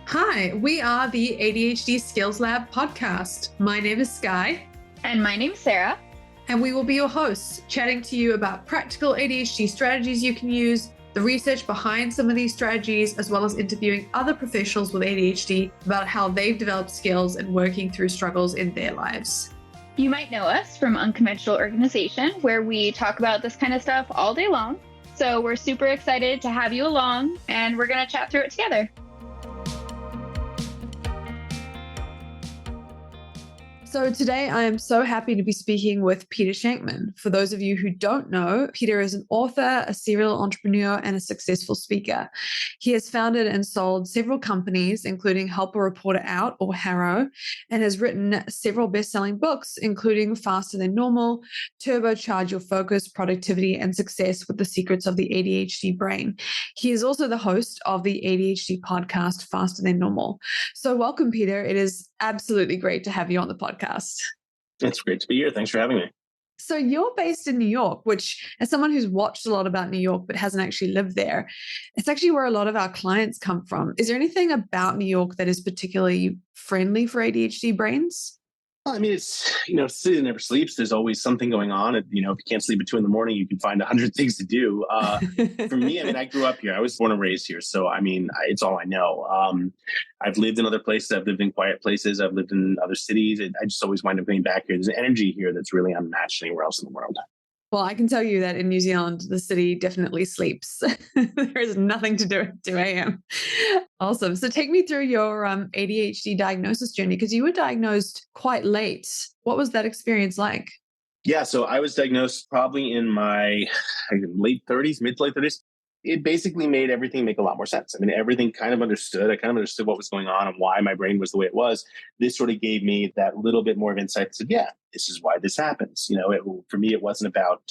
Hi, we are the ADHD Skills Lab podcast. My name is Sky. And my name's Sarah. And we will be your hosts, chatting to you about practical ADHD strategies you can use, the research behind some of these strategies, as well as interviewing other professionals with ADHD about how they've developed skills and working through struggles in their lives. You might know us from Unconventional Organization, where we talk about this kind of stuff all day long. So we're super excited to have you along, and we're going to chat through it together. So today I am so happy to be speaking with Peter Shankman. For those of you who don't know, Peter is an author, a serial entrepreneur, and a successful speaker. He has founded and sold several companies, including Help a Reporter Out, or HARO, and has written several best-selling books, including Faster Than Normal, Turbocharge Your Focus, Productivity, and Success with the Secrets of the ADHD Brain. He is also the host of the ADHD podcast, Faster Than Normal. So welcome, Peter. It is absolutely great to have you on the podcast. It's great to be here. Thanks for having me. So you're based in New York, which, as someone who's watched a lot about New York but hasn't actually lived there, it's actually where a lot of our clients come from. Is there anything about New York that is particularly friendly for ADHD brains? Well, I mean, it's, city that never sleeps. There's always something going on. And, if you can't sleep at 2 a.m, you can find 100 things to do. For me, I grew up here. I was born and raised here. So, it's all I know. I've lived in other places. I've lived in quiet places. I've lived in other cities. And I just always wind up being back here. There's an energy here that's really unmatched anywhere else in the world. Well, I can tell you that in New Zealand, the city definitely sleeps. There is nothing to do at 2 a.m. Awesome. So take me through your ADHD diagnosis journey, because you were diagnosed quite late. What was that experience like? Yeah, so I was diagnosed probably in my late 30s, mid to late 30s. It basically made everything make a lot more sense. Everything kind of understood. I kind of understood what was going on and why my brain was the way it was. This sort of gave me that little bit more of insight. Said, yeah, this is why this happens. For me, it wasn't about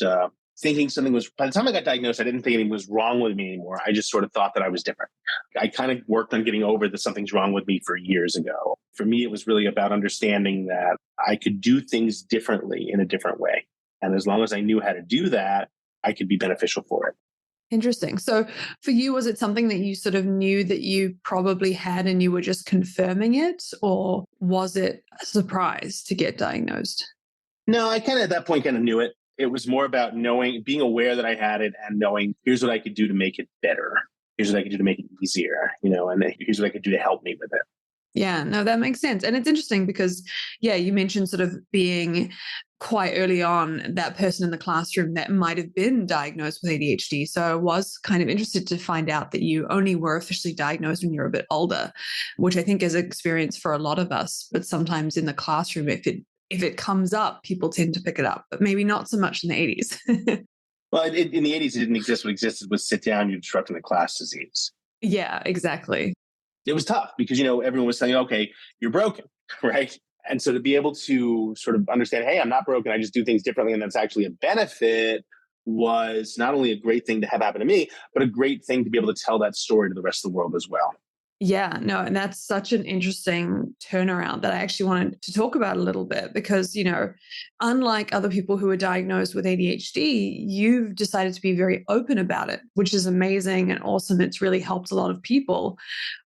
thinking something was, by the time I got diagnosed, I didn't think anything was wrong with me anymore. I just sort of thought that I was different. I kind of worked on getting over that something's wrong with me for years ago. For me, it was really about understanding that I could do things differently in a different way. And as long as I knew how to do that, I could be beneficial for it. Interesting. So for you, was it something that you sort of knew that you probably had and you were just confirming it? Or was it a surprise to get diagnosed? No, I kind of at that point kind of knew it. It was more about knowing, being aware that I had it and knowing here's what I could do to make it better. Here's what I could do to make it easier, and here's what I could do to help me with it. Yeah, no, that makes sense. And it's interesting because, you mentioned sort of being quite early on that person in the classroom that might have been diagnosed with ADHD. So I was kind of interested to find out that you only were officially diagnosed when you're a bit older, which I think is an experience for a lot of us. But sometimes in the classroom, if it comes up, people tend to pick it up, but maybe not so much in the 80s. Well, in the 80s, it didn't exist. What existed was sit down, you're disrupting the class disease. Yeah, exactly. It was tough because, everyone was saying, okay, you're broken, right? And so to be able to sort of understand, hey, I'm not broken, I just do things differently, and that's actually a benefit, was not only a great thing to have happen to me, but a great thing to be able to tell that story to the rest of the world as well. Yeah, no, and that's such an interesting turnaround that I actually wanted to talk about a little bit because, unlike other people who are diagnosed with ADHD, you've decided to be very open about it, which is amazing and awesome. It's really helped a lot of people.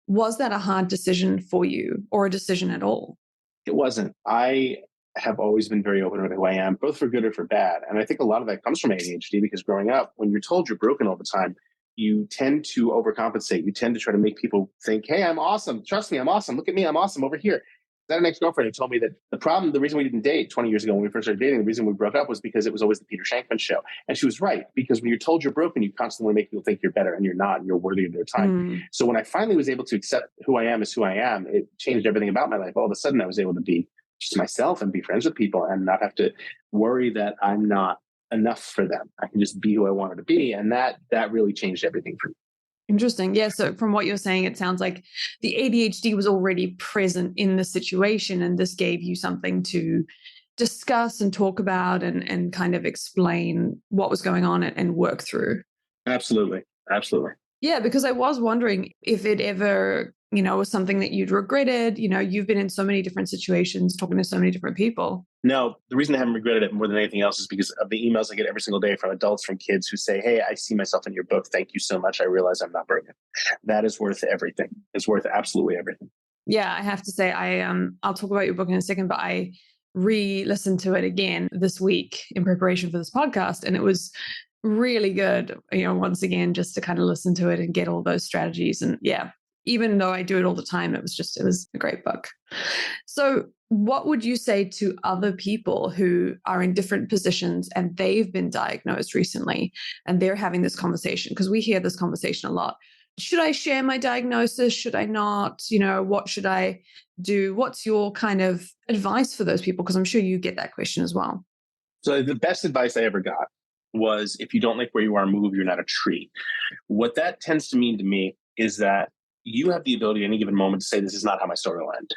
Was that a hard decision for you, or a decision at all? It wasn't. I have always been very open with who I am, both for good or for bad. And I think a lot of that comes from ADHD because growing up, when you're told you're broken all the time, you tend to overcompensate. You tend to try to make people think, hey, I'm awesome. Trust me, I'm awesome. Look at me, I'm awesome over here. I had an ex-girlfriend who told me that the reason we didn't date 20 years ago when we first started dating, the reason we broke up was because it was always the Peter Shankman show. And she was right, because when you're told you're broken, you constantly make people think you're better, and you're not, and you're worthy of their time. So when I finally was able to accept who I am as who I am, it changed everything about my life. All of a sudden, I was able to be just myself and be friends with people and not have to worry that I'm not enough for them. I can just be who I wanted to be. And that really changed everything for me. Interesting. Yeah. So from what you're saying, it sounds like the ADHD was already present in the situation, and this gave you something to discuss and talk about and kind of explain what was going on and work through. Absolutely. Absolutely. Yeah, because I was wondering if it ever was something that you'd regretted? You've been in so many different situations, talking to so many different people. No, the reason I haven't regretted it more than anything else is because of the emails I get every single day from adults, from kids who say, hey, I see myself in your book. Thank you so much. I realize I'm not broken. That is worth everything. It's worth absolutely everything. Yeah, I have to say, I'll talk about your book in a second, but I re-listened to it again this week in preparation for this podcast, and it was really good, once again, just to kind of listen to it and get all those strategies. And yeah, even though I do it all the time, it was a great book. So what would you say to other people who are in different positions and they've been diagnosed recently and they're having this conversation? Because we hear this conversation a lot. Should I share my diagnosis? Should I not? What should I do? What's your kind of advice for those people? Because I'm sure you get that question as well. So the best advice I ever got was, if you don't like where you are, move, you're not a tree. What that tends to mean to me is that you have the ability at any given moment to say, this is not how my story will end.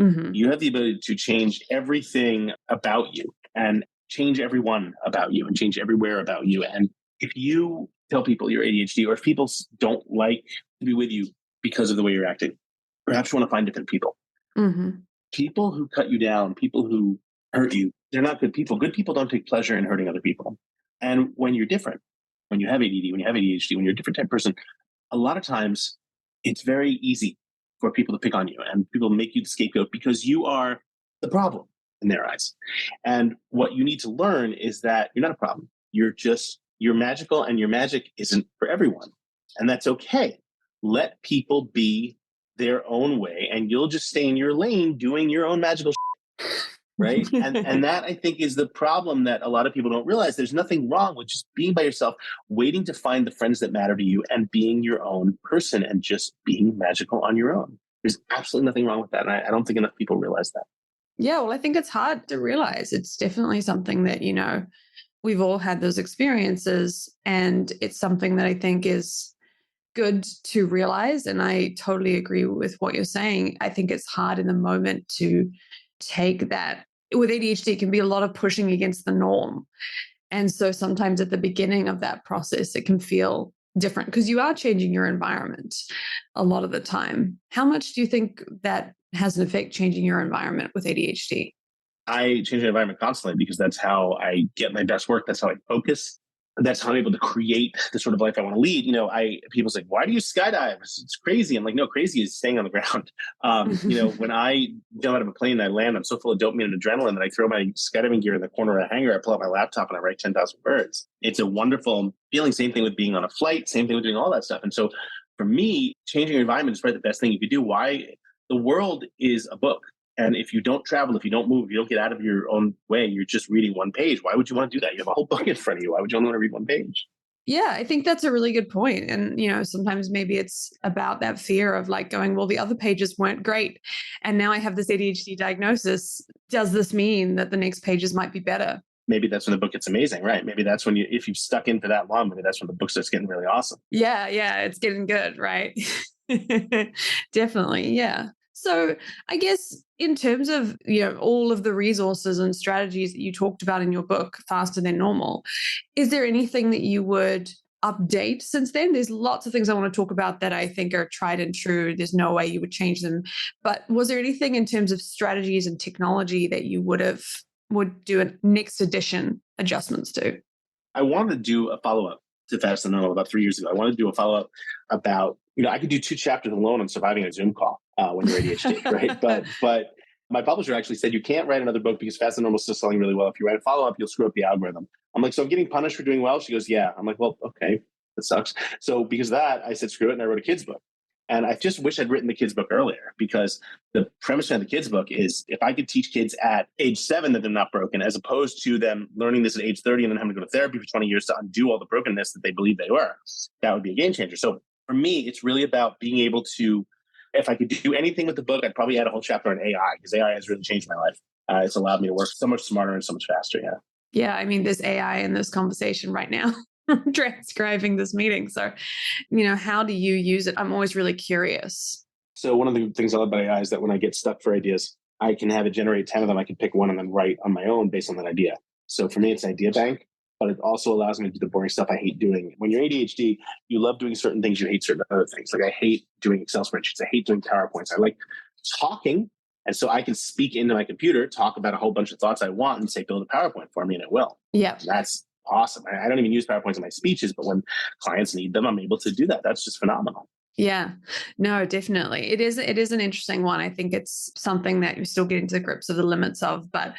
Mm-hmm. You have the ability to change everything about you and change everyone about you and change everywhere about you. And if you tell people you're ADHD, or if people don't like to be with you because of the way you're acting, perhaps you want to find different people. Mm-hmm. People who cut you down, people who hurt you, they're not good people. Good people don't take pleasure in hurting other people. And when you're different, when you have ADD, when you have ADHD, when you're a different type of person, a lot of times it's very easy for people to pick on you and people make you the scapegoat because you are the problem in their eyes. And what you need to learn is that you're not a problem. You're magical, and your magic isn't for everyone. And that's okay. Let people be their own way, and you'll just stay in your lane doing your own magical shit, right? and that, I think, is the problem that a lot of people don't realize. There's nothing wrong with just being by yourself, waiting to find the friends that matter to you, and being your own person and just being magical on your own. There's absolutely nothing wrong with that. And I don't think enough people realize that. Yeah, well, I think it's hard to realize. It's definitely something that, we've all had those experiences, and it's something that I think is good to realize. And I totally agree with what you're saying. I think it's hard in the moment to take that. With ADHD, it can be a lot of pushing against the norm. And so sometimes at the beginning of that process, it can feel different because you are changing your environment a lot of the time. How much do you think that has an effect, changing your environment with ADHD? I change my environment constantly because that's how I get my best work. That's how I focus. That's how I'm able to create the sort of life I want to lead. People say, why do you skydive? It's crazy. I'm like, no, crazy is staying on the ground. When I jump out of a plane and I land, I'm so full of dopamine and adrenaline that I throw my skydiving gear in the corner of a hangar. I pull out my laptop and I write 10,000 words. It's a wonderful feeling. Same thing with being on a flight. Same thing with doing all that stuff. And so for me, changing your environment is probably the best thing you could do. Why? The world is a book. And if you don't travel, if you don't move, if you don't get out of your own way, you're just reading one page. Why would you want to do that? You have a whole book in front of you. Why would you only want to read one page? Yeah, I think that's a really good point. And, sometimes maybe it's about that fear of like going, well, the other pages weren't great. And now I have this ADHD diagnosis. Does this mean that the next pages might be better? Maybe that's when the book gets amazing, right? Maybe that's when if you've stuck in for that long, maybe that's when the book starts getting really awesome. Yeah, it's getting good, right? Definitely, yeah. So I guess in terms of, all of the resources and strategies that you talked about in your book, Faster Than Normal, is there anything that you would update since then? There's lots of things I want to talk about that I think are tried and true. There's no way you would change them. But was there anything in terms of strategies and technology that you would do a next edition adjustments to? I wanted to do a follow-up to Faster Than Normal about 3 years ago. I wanted to do a follow-up about, I could do 2 chapters alone on surviving a Zoom call when you're ADHD, right? But my publisher actually said, you can't write another book because Fast and Normal is still selling really well. If you write a follow-up, you'll screw up the algorithm. I'm like, so I'm getting punished for doing well? She goes, yeah. I'm like, well, okay, that sucks. So because of that, I said, screw it. And I wrote a kid's book. And I just wish I'd written the kids' book earlier, because the premise of the kids' book is if I could teach kids at age 7 that they're not broken, as opposed to them learning this at age 30 and then having to go to therapy for 20 years to undo all the brokenness that they believe they were, that would be a game changer. So for me, it's really about being able to, if I could do anything with the book, I'd probably add a whole chapter on AI, because AI has really changed my life. It's allowed me to work so much smarter and so much faster. Yeah. Yeah. I mean, there's AI in this conversation right now, transcribing this meeting. So, how do you use it? I'm always really curious. So one of the things I love about AI is that when I get stuck for ideas, I can have it generate 10 of them. I can pick one and then write on my own based on that idea. So for me, it's an idea bank. but it also allows me to do the boring stuff I hate doing. When you're ADHD, you love doing certain things, you hate certain other things. Like I hate doing Excel spreadsheets. I hate doing PowerPoints. I like talking. And so I can speak into my computer, talk about a whole bunch of thoughts I want and say, build a PowerPoint for me, and it will. Yeah. That's awesome. I don't even use PowerPoints in my speeches, but when clients need them, I'm able to do that. That's just phenomenal. Yeah, no, definitely. It is an interesting one. I think it's something that you're still getting to grips of the limits of, but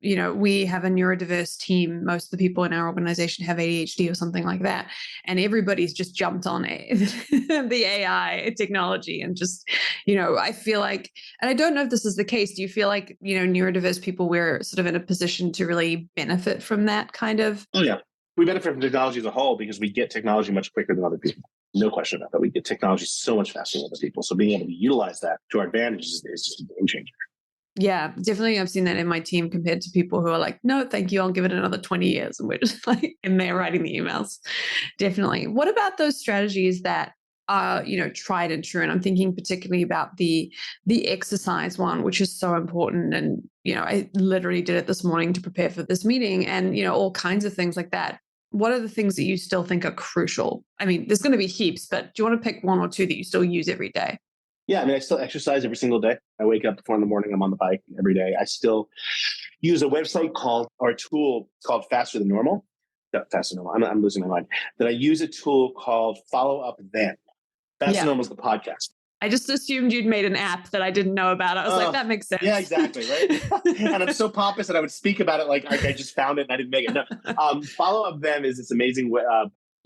we have a neurodiverse team. Most of the people in our organization have ADHD or something like that. And everybody's just jumped on the AI technology and just, I feel like, and I don't know if this is the case. Do you feel like, neurodiverse people, we're sort of in a position to really benefit from that kind of? Oh, yeah. We benefit from technology as a whole because we get technology much quicker than other people. No question about that. We get technology so much faster than other people. So being able to utilize that to our advantage is just a game changer. Yeah, definitely. I've seen that in my team compared to people who are like, no, thank you. I'll give it another 20 years. And we're just like in there writing the emails. Definitely. What about those strategies that are, tried and true? And I'm thinking particularly about the exercise one, which is so important. And, I literally did it this morning to prepare for this meeting and, all kinds of things like that. What are the things that you still think are crucial? I mean, there's going to be heaps, but do you want to pick one or two that you still use every day? Yeah, I mean, I still exercise every single day. I wake up before in the morning. I'm on the bike every day. I still use a website or a tool called Faster Than Normal. No, Faster Than Normal. I'm losing my mind. That I use a tool called Follow Up Then. Faster Than Normal is the podcast. I just assumed you'd made an app that I didn't know about. I was like, that makes sense. Yeah, exactly, right? And I'm so pompous that I would speak about it like I just found it and I didn't make it. No. Follow Up Them is this amazing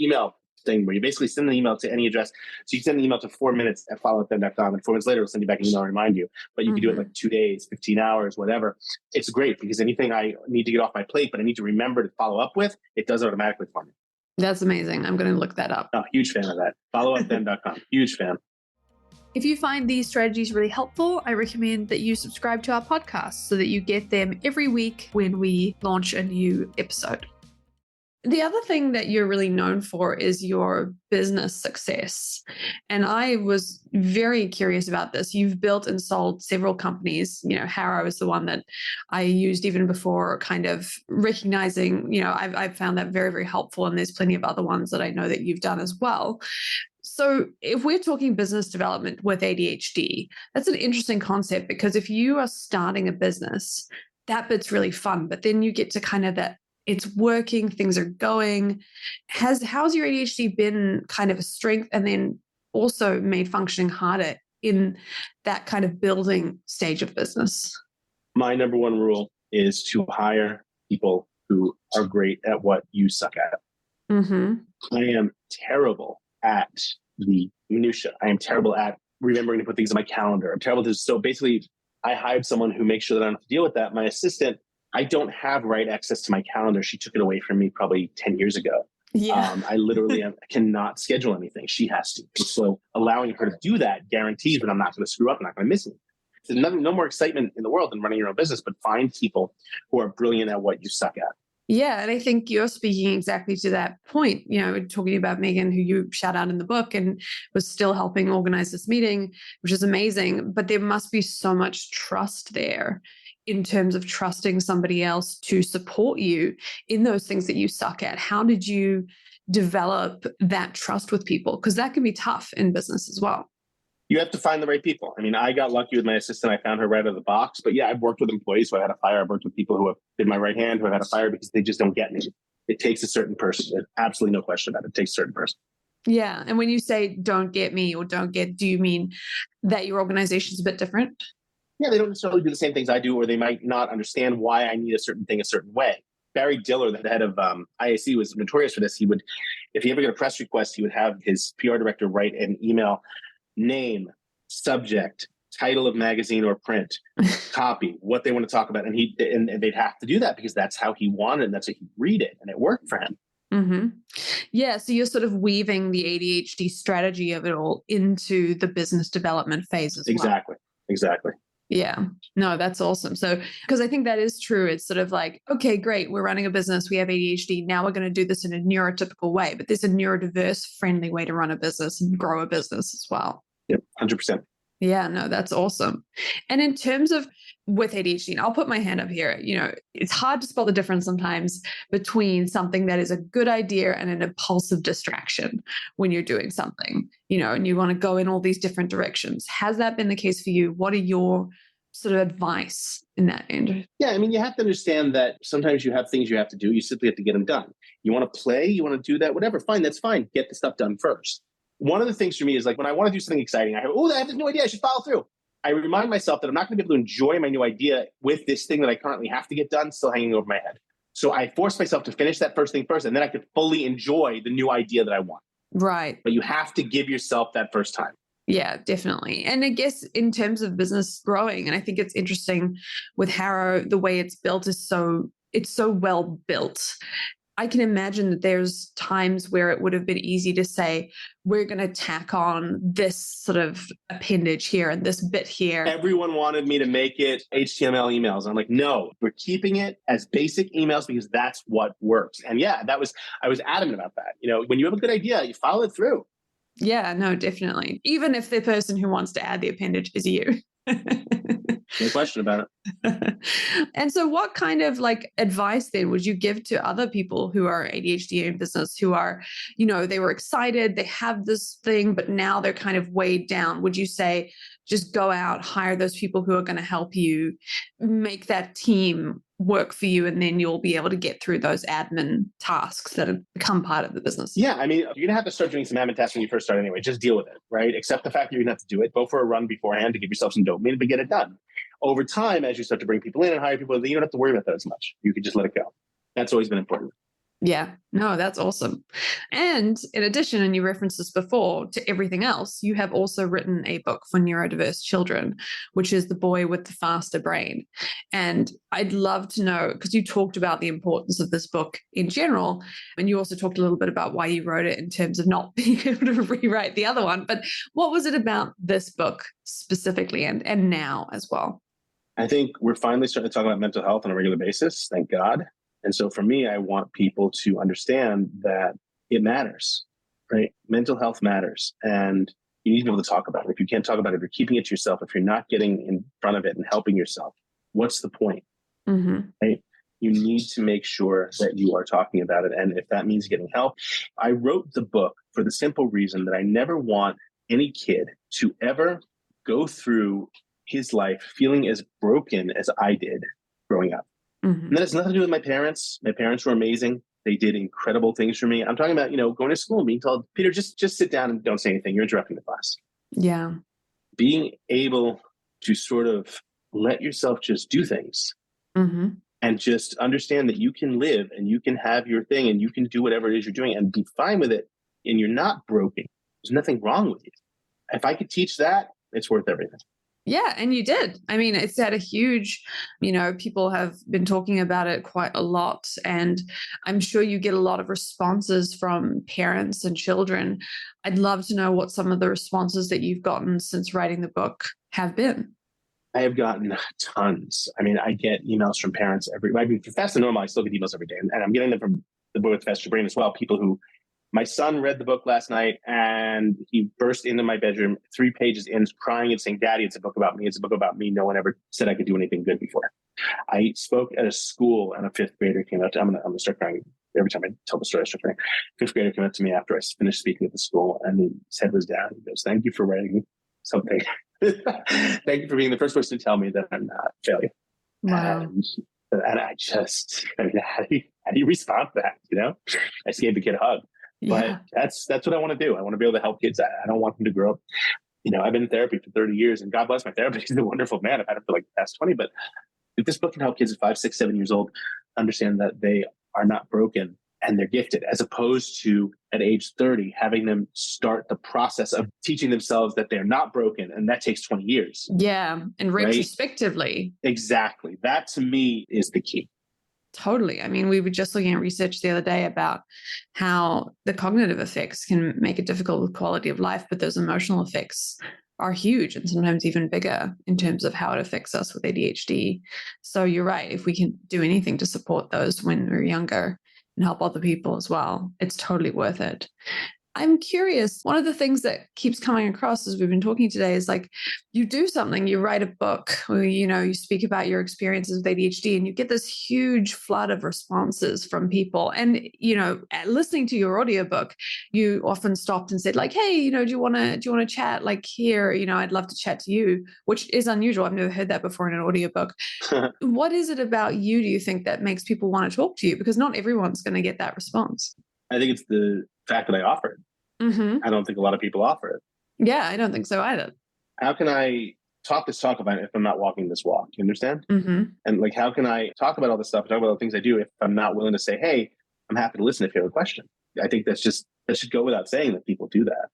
email thing where you basically send an email to any address. So you send an email to 4minutes at followupthem.com, and 4 minutes later, it'll send you back an email and remind you. But you can do it like 2 days, 15 hours, whatever. It's great because anything I need to get off my plate, but I need to remember to follow up with, it does it automatically for me. That's amazing. I'm going to look that up. Oh, huge fan of that. Followupthem.com. Huge fan. If you find these strategies really helpful, I recommend that you subscribe to our podcast so that you get them every week when we launch a new episode. The other thing that you're really known for is your business success. And I was very curious about this. You've built and sold several companies. Haro is the one that I used even before kind of recognizing, I've found that very, very helpful. And there's plenty of other ones that I know that you've done as well. So if we're talking business development with ADHD, that's an interesting concept because if you are starting a business, that bit's really fun. But then you get to kind of that it's working, things are going. How's your ADHD been kind of a strength and then also made functioning harder in that kind of building stage of business? My number one rule is to hire people who are great at what you suck at. Mm-hmm. I am terrible at the minutia. I am terrible at remembering to put things in my calendar. I'm terrible at so basically I hired someone who makes sure that I don't have to deal with that. My assistant, I don't have right access to my calendar. She took it away from me probably 10 years ago. Yeah. I literally cannot schedule anything. She has to. So allowing her to do that guarantees that I'm not going to screw up, I'm not going to miss anything. There's no more excitement in the world than running your own business, but find people who are brilliant at what you suck at. Yeah. And I think you're speaking exactly to that point, talking about Megan, who you shout out in the book and was still helping organize this meeting, which is amazing. But there must be so much trust there in terms of trusting somebody else to support you in those things that you suck at. How did you develop that trust with people? Because that can be tough in business as well. You have to find the right people. I mean, I got lucky with my assistant. I found her right out of the box. But yeah, I've worked with employees who I had to fire. I've worked with people who have been my right hand who I've had to fire because they just don't get me. It takes a certain person. There's absolutely no question about it. It takes a certain person. Yeah. And when you say don't get me or do you mean that your organization is a bit different? Yeah, they don't necessarily do the same things I do, or they might not understand why I need a certain thing a certain way. Barry Diller, the head of IAC, was notorious for this. He would, if he ever got a press request, he would have his PR director write an email, name, subject, title of magazine or print, copy, what they want to talk about. And they'd have to do that because that's how he wanted, and that's how he'd read it. And it worked for him. Mm-hmm. Yeah. So you're sort of weaving the ADHD strategy of it all into the business development phase as well. Exactly. Yeah, no, that's awesome. So, because I think that is true. It's sort of like, okay, great. We're running a business. We have ADHD. Now we're going to do this in a neurotypical way, but there's a neurodiverse friendly way to run a business and grow a business as well. Yep. 100%. Yeah, no, that's awesome. And in terms of with ADHD, and I'll put my hand up here, it's hard to spot the difference sometimes between something that is a good idea and an impulsive distraction when you're doing something, and you want to go in all these different directions. Has that been the case for you? What are your sort of advice in that end? Yeah, I mean, you have to understand that sometimes you have things you have to do. You simply have to get them done. You want to play, you want to do that, whatever, fine, that's fine. Get the stuff done first. One of the things for me is like when I want to do something exciting, I have this new idea, I should follow through. I remind myself that I'm not going to be able to enjoy my new idea with this thing that I currently have to get done still hanging over my head. So I force myself to finish that first thing first, and then I could fully enjoy the new idea that I want. Right. But you have to give yourself that first time. Yeah, definitely. And I guess in terms of business growing, and I think it's interesting with Harrow, the way it's built is it's so well built. I can imagine that there's times where it would have been easy to say, we're going to tack on this sort of appendage here and this bit here. Everyone wanted me to make it HTML emails. I'm like, no, we're keeping it as basic emails because that's what works. And yeah, I was adamant about that. When you have a good idea, you follow it through. Yeah, no, definitely. Even if the person who wants to add the appendage is you. No question about it. And so what kind of advice then would you give to other people who are ADHD in business who are, they were excited, they have this thing, but now they're kind of weighed down? Would you say, just go out, hire those people who are going to help you make that team work for you, and then you'll be able to get through those admin tasks that have become part of the business? Yeah, I mean, you're going to have to start doing some admin tasks when you first start anyway. Just deal with it, right? Accept the fact that you're going to have to do it. Go for a run beforehand to give yourself some dopamine, but get it done. Over time, as you start to bring people in and hire people, you don't have to worry about that as much. You can just let it go. That's always been important. Yeah, no, that's awesome. And in addition, and you referenced this before, to everything else, you have also written a book for neurodiverse children, which is The Boy with the Faster Brain. And I'd love to know, because you talked about the importance of this book in general, and you also talked a little bit about why you wrote it in terms of not being able to rewrite the other one. But what was it about this book specifically and now as well? I think we're finally starting to talk about mental health on a regular basis, thank God. And so for me, I want people to understand that it matters, right? Mental health matters. And you need to be able to talk about it. If you can't talk about it, if you're keeping it to yourself, if you're not getting in front of it and helping yourself, what's the point? Mm-hmm. Right? You need to make sure that you are talking about it. And if that means getting help, I wrote the book for the simple reason that I never want any kid to ever go through his life feeling as broken as I did growing up. Mm-hmm. And that has nothing to do with my parents. My parents were amazing. They did incredible things for me. I'm talking about, going to school and being told, Peter, just sit down and don't say anything. You're interrupting the class. Yeah. Being able to sort of let yourself just do things Mm-hmm. and just understand that you can live and you can have your thing and you can do whatever it is you're doing and be fine with it. And you're not broken. There's nothing wrong with you. If I could teach that, it's worth everything. Yeah, and you did. I mean, it's had a huge, people have been talking about it quite a lot. And I'm sure you get a lot of responses from parents and children. I'd love to know what some of the responses that you've gotten since writing the book have been. I have gotten tons. I mean, I get emails from parents for Fast and Normal, I still get emails every day. And I'm getting them from the Boy with Faster Brain as well. People who, my son read the book last night and he burst into my bedroom 3 pages in, crying and saying, Daddy, it's a book about me. It's a book about me. No one ever said I could do anything good before. I spoke at a school and a 5th grader came up. I'm gonna start crying every time I tell the story. I start crying. 5th grader came up to me after I finished speaking at the school and his head was down. He goes, thank you for writing something. Thank you for being the first person to tell me that I'm not a failure. Wow. And I mean, how do you respond to that? I just gave the kid a hug. But that's what I want to do. I want to be able to help kids. I don't want them to grow up. I've been in therapy for 30 years and God bless my therapist. He's a wonderful man. I've had him for like the past 20. But if this book can help kids at 5, 6, 7 years old understand that they are not broken and they're gifted, as opposed to at age 30, having them start the process of teaching themselves that they're not broken. And that takes 20 years. Yeah. And retrospectively. Right? Exactly. That to me is the key. Totally. I mean, we were just looking at research the other day about how the cognitive effects can make it difficult with quality of life, but those emotional effects are huge and sometimes even bigger in terms of how it affects us with ADHD. So you're right. If we can do anything to support those when we're younger and help other people as well, it's totally worth it. I'm curious, one of the things that keeps coming across as we've been talking today is like you do something, you write a book, or, you speak about your experiences with ADHD and you get this huge flood of responses from people. And, listening to your audiobook, you often stopped and said like, hey, do you want to chat? Like here, I'd love to chat to you, which is unusual. I've never heard that before in an audiobook. What is it about you, do you think, that makes people want to talk to you? Because not everyone's going to get that response. I think it's the fact that I offer it. Mm-hmm. I don't think a lot of people offer it. Yeah, I don't think so either. How can I talk this talk about it if I'm not walking this walk? You understand? Mm-hmm. And like, how can I talk about all this stuff, talk about all the things I do if I'm not willing to say, hey, I'm happy to listen if you have a question? I think that should go without saying that people do that.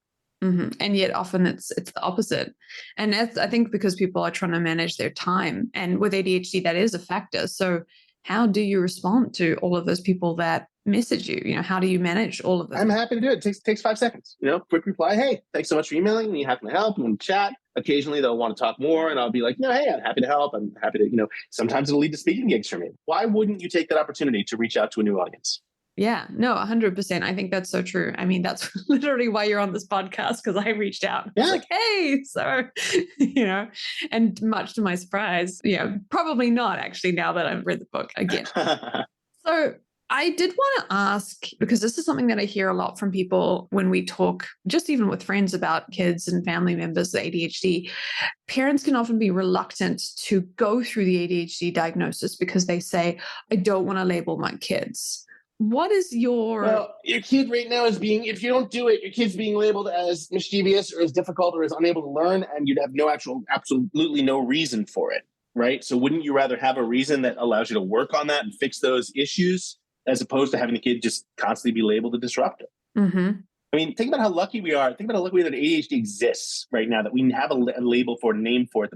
Mm-hmm. And yet often it's the opposite. And that's, I think, because people are trying to manage their time. And with ADHD, that is a factor. So how do you respond to all of those people that message you? How do you manage all of this? I'm happy to do it. It takes 5 seconds. Quick reply. Hey, thanks so much for emailing me. How can I help? You want to chat? Occasionally they'll want to talk more and I'll be like, no, hey, I'm happy to help. I'm happy to, sometimes it'll lead to speaking gigs for me. Why wouldn't you take that opportunity to reach out to a new audience? Yeah, no, 100%. I think that's so true. I mean, that's literally why you're on this podcast, because I reached out. Yeah. I was like, hey, so, and much to my surprise, probably not actually now that I've read the book again. So I did want to ask, because this is something that I hear a lot from people when we talk, just even with friends about kids and family members with ADHD. Parents can often be reluctant to go through the ADHD diagnosis because they say, I don't want to label my kids. What is your kid right now if you don't do it, your kid's being labeled as mischievous or as difficult or as unable to learn, and you'd have absolutely no reason for it, right? So wouldn't you rather have a reason that allows you to work on that and fix those issues as opposed to having the kid just constantly be labeled a disruptor? Mm-hmm. I mean, think about how lucky we are. Think about how lucky we are that ADHD exists right now, that we have a label for it, a name for it.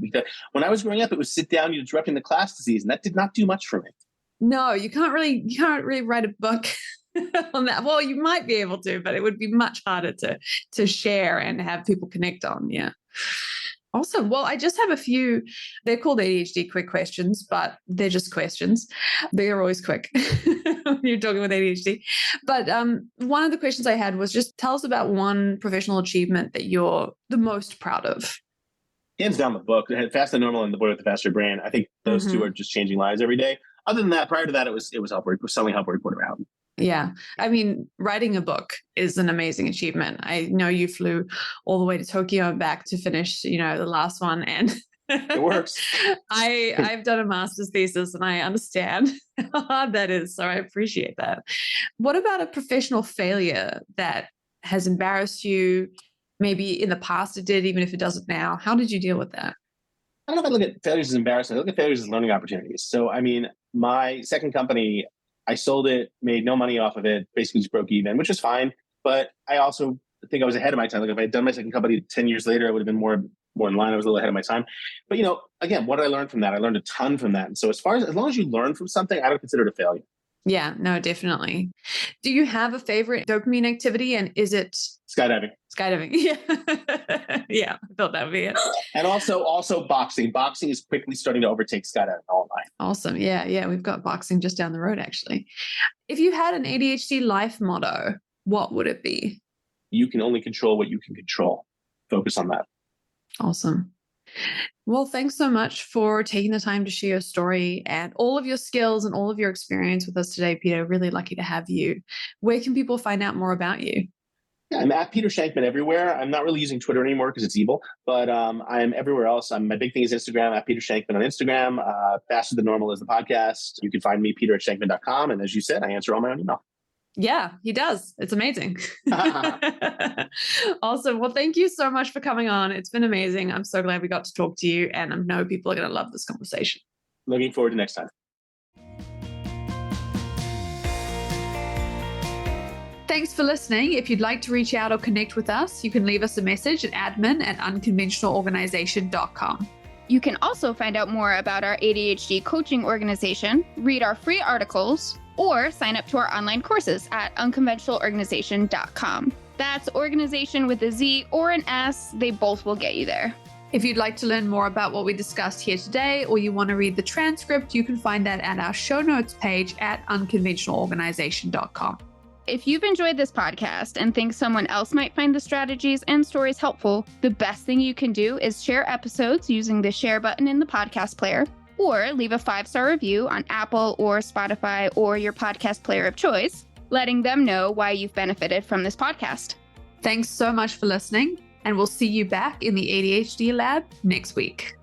When I was growing up, it was sit down, you're disrupting the class disease, and that did not do much for me. No, you can't really write a book on that. Well, you might be able to, but it would be much harder to share and have people connect on. Yeah. Awesome. Well, I just have a few, they're called ADHD quick questions, but they're just questions. They're always quick when you're talking with ADHD. But one of the questions I had was just tell us about one professional achievement that you're the most proud of. Hands down the book, Fast and Normal and The Boy with the Faster Brain. I think those two are just changing lives every day. Other than that, prior to that, it was selling Help Reporter Out. Yeah. I mean, writing a book is an amazing achievement. I know you flew all the way to Tokyo and back to finish, the last one. And it works. I've done a master's thesis and I understand how hard that is. So I appreciate that. What about a professional failure that has embarrassed you? Maybe in the past it did, even if it doesn't now. How did you deal with that? I don't know if I look at failures as embarrassing. I look at failures as learning opportunities. So, I mean, my second company, I sold it, made no money off of it, basically just broke even, which was fine. But I also think I was ahead of my time. Like if I had done my second company 10 years later, I would have been more in line. I was a little ahead of my time. But, again, what did I learn from that? I learned a ton from that. And so as long as you learn from something, I don't consider it a failure. Yeah, no, definitely. Do you have a favorite dopamine activity? And is it skydiving? Skydiving. Yeah. Yeah, I thought that would be it. And also boxing. Boxing is quickly starting to overtake skydiving online. Awesome. Yeah. We've got boxing just down the road, actually. If you had an ADHD life motto, what would it be? You can only control what you can control. Focus on that. Awesome. Well, thanks so much for taking the time to share your story and all of your skills and all of your experience with us today, Peter. Really lucky to have you. Where can people find out more about you? Yeah, I'm at Peter Shankman everywhere. I'm not really using Twitter anymore because it's evil, but I'm everywhere else. My big thing is Instagram, at Peter Shankman on Instagram. Faster Than Normal is the podcast. You can find me, peter@shankman.com. And as you said, I answer all my own email. Yeah, he does. It's amazing. Awesome. Well, thank you so much for coming on. It's been amazing. I'm so glad we got to talk to you, and I know people are going to love this conversation. Looking forward to next time. Thanks for listening. If you'd like to reach out or connect with us, you can leave us a message at admin@unconventionalorganization.com. You can also find out more about our ADHD coaching organization, read our free articles, or sign up to our online courses at unconventionalorganization.com. That's organization with a Z or an S. They both will get you there. If you'd like to learn more about what we discussed here today, or you want to read the transcript, you can find that at our show notes page at unconventionalorganization.com. If you've enjoyed this podcast and think someone else might find the strategies and stories helpful, the best thing you can do is share episodes using the share button in the podcast player, or leave a 5-star review on Apple or Spotify or your podcast player of choice, letting them know why you've benefited from this podcast. Thanks so much for listening, and we'll see you back in the ADHD lab next week.